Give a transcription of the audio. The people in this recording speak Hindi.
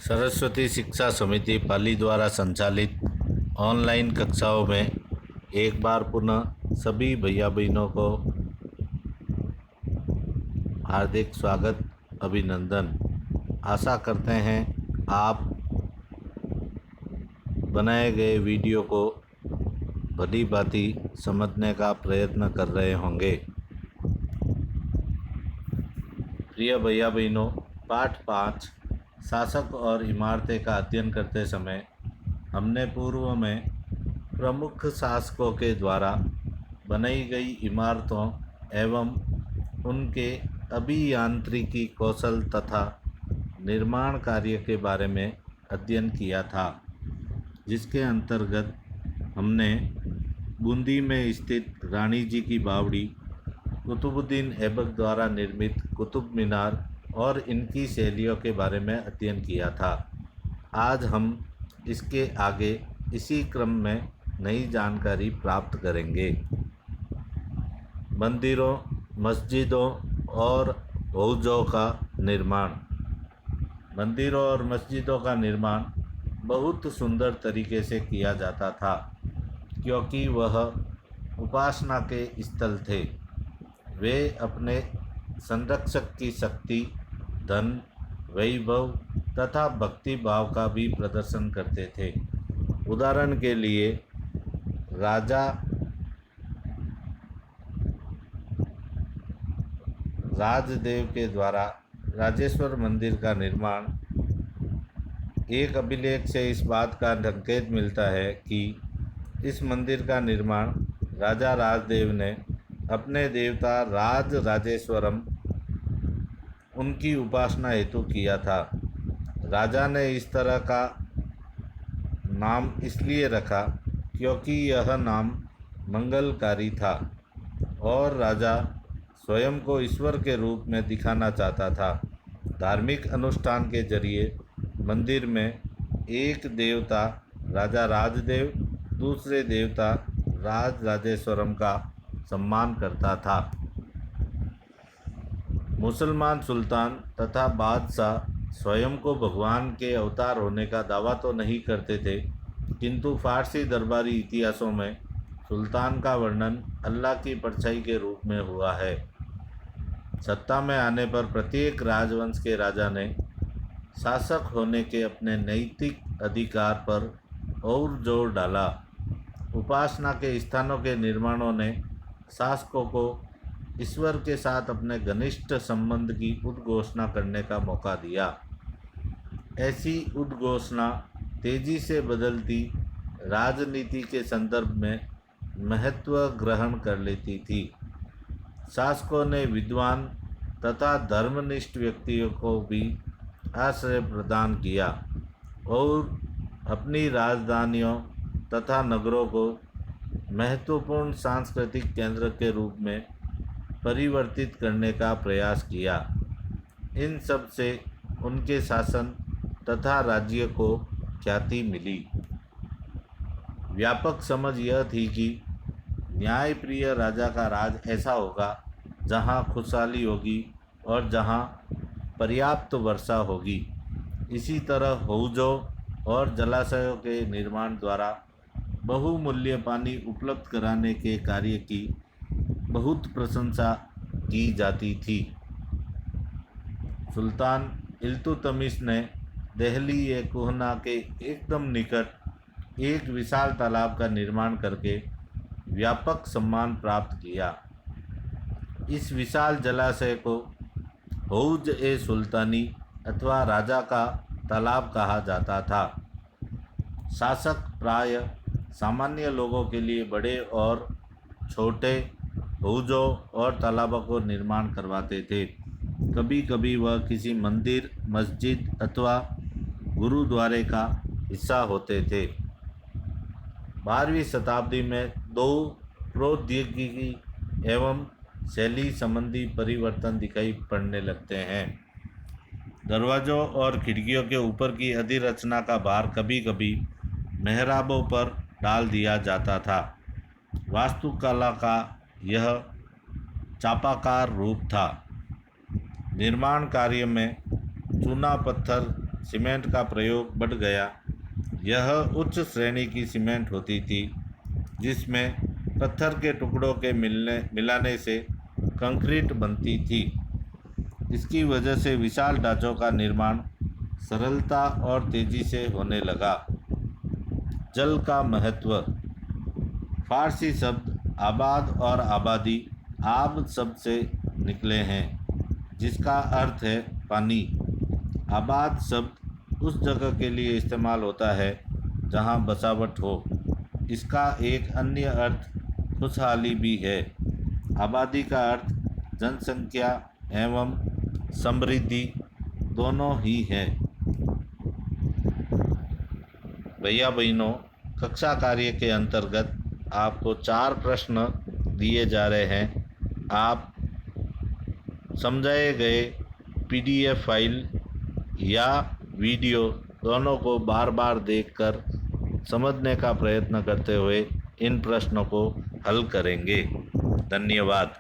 सरस्वती शिक्षा समिति पाली द्वारा संचालित ऑनलाइन कक्षाओं में एक बार पुनः सभी भैया बहनों को हार्दिक स्वागत, अभिनंदन। आशा करते हैं आप बनाए गए वीडियो को भली भांति समझने का प्रयत्न कर रहे होंगे। प्रिय भैया बहनों, पाठ 5 शासक और इमारतें का अध्ययन करते समय हमने पूर्व में प्रमुख शासकों के द्वारा बनाई गई इमारतों एवं उनके अभियांत्रिकी कौशल तथा निर्माण कार्य के बारे में अध्ययन किया था, जिसके अंतर्गत हमने बूंदी में स्थित रानी जी की बावड़ी, कुतुबुद्दीन ऐबक द्वारा निर्मित कुतुब मीनार और इनकी शैलियों के बारे में अध्ययन किया था। आज हम इसके आगे इसी क्रम में नई जानकारी प्राप्त करेंगे। मंदिरों, मस्जिदों और हौजों का निर्माण। मंदिरों और मस्जिदों का निर्माण बहुत सुंदर तरीके से किया जाता था, क्योंकि वह उपासना के स्थल थे। वे अपने संरक्षक की शक्ति, धन, वैभव तथा भक्ति भाव का भी प्रदर्शन करते थे। उदाहरण के लिए राजा राजदेव के द्वारा राजेश्वर मंदिर का निर्माण। एक अभिलेख से इस बात का संकेत मिलता है कि इस मंदिर का निर्माण राजा राजदेव ने अपने देवता राजेश्वरम उनकी उपासना हेतु किया था। राजा ने इस तरह का नाम इसलिए रखा क्योंकि यह नाम मंगलकारी था और राजा स्वयं को ईश्वर के रूप में दिखाना चाहता था। धार्मिक अनुष्ठान के जरिए मंदिर में एक देवता राजा राजदेव, दूसरे देवता राजेश्वरम का सम्मान करता था। मुसलमान सुल्तान तथा बादशाह स्वयं को भगवान के अवतार होने का दावा तो नहीं करते थे, किंतु फारसी दरबारी इतिहासों में सुल्तान का वर्णन अल्लाह की परछाई के रूप में हुआ है। सत्ता में आने पर प्रत्येक राजवंश के राजा ने शासक होने के अपने नैतिक अधिकार पर और जोर डाला। उपासना के स्थानों के निर्माणों ने शासकों को ईश्वर के साथ अपने घनिष्ठ संबंध की उद्घोषणा करने का मौका दिया। ऐसी उद्घोषणा तेजी से बदलती राजनीति के संदर्भ में महत्व ग्रहण कर लेती थी। शासकों ने विद्वान तथा धर्मनिष्ठ व्यक्तियों को भी आश्रय प्रदान किया और अपनी राजधानियों तथा नगरों को महत्वपूर्ण सांस्कृतिक केंद्र के रूप में परिवर्तित करने का प्रयास किया। इन सब से उनके शासन तथा राज्य को ख्याति मिली। व्यापक समझ यह थी कि न्यायप्रिय राजा का राज ऐसा होगा जहां खुशहाली होगी और जहां पर्याप्त वर्षा होगी। इसी तरह हौजों और जलाशयों के निर्माण द्वारा बहुमूल्य पानी उपलब्ध कराने के कार्य की बहुत प्रशंसा की जाती थी। सुल्तान इल्तुतमिश ने दिल्ली ए कुहना के एकदम निकट एक विशाल तालाब का निर्माण करके व्यापक सम्मान प्राप्त किया। इस विशाल जलाशय को हौज ए सुल्तानी अथवा राजा का तालाब कहा जाता था। शासक प्राय सामान्य लोगों के लिए बड़े और छोटे हौजों और तालाबों को निर्माण करवाते थे। कभी कभी वह किसी मंदिर, मस्जिद अथवा गुरुद्वारे का हिस्सा होते थे। 12वीं शताब्दी में दो प्रौद्योगिकी एवं शैली संबंधी परिवर्तन दिखाई पड़ने लगते हैं। दरवाजों और खिड़कियों के ऊपर की अधिरचना का भार कभी कभी मेहराबों पर डाल दिया जाता था। वास्तुकला का यह चापाकार रूप था। निर्माण कार्य में चूना पत्थर सीमेंट का प्रयोग बढ़ गया। यह उच्च श्रेणी की सीमेंट होती थी जिसमें पत्थर के टुकड़ों के मिलाने से कंक्रीट बनती थी। इसकी वजह से विशाल ढांचों का निर्माण सरलता और तेजी से होने लगा। जल का महत्व। फारसी शब्द आबाद और आबादी आब शब्द से निकले हैं जिसका अर्थ है पानी। आबाद शब्द उस जगह के लिए इस्तेमाल होता है जहाँ बसावट हो। इसका एक अन्य अर्थ खुशहाली भी है। आबादी का अर्थ जनसंख्या एवं समृद्धि दोनों ही है। भैया बहनों, कक्षा कार्य के अंतर्गत आपको 4 प्रश्न दिए जा रहे हैं। आप समझाए गए PDF फाइल या वीडियो दोनों को बार बार देखकर समझने का प्रयत्न करते हुए इन प्रश्नों को हल करेंगे। धन्यवाद।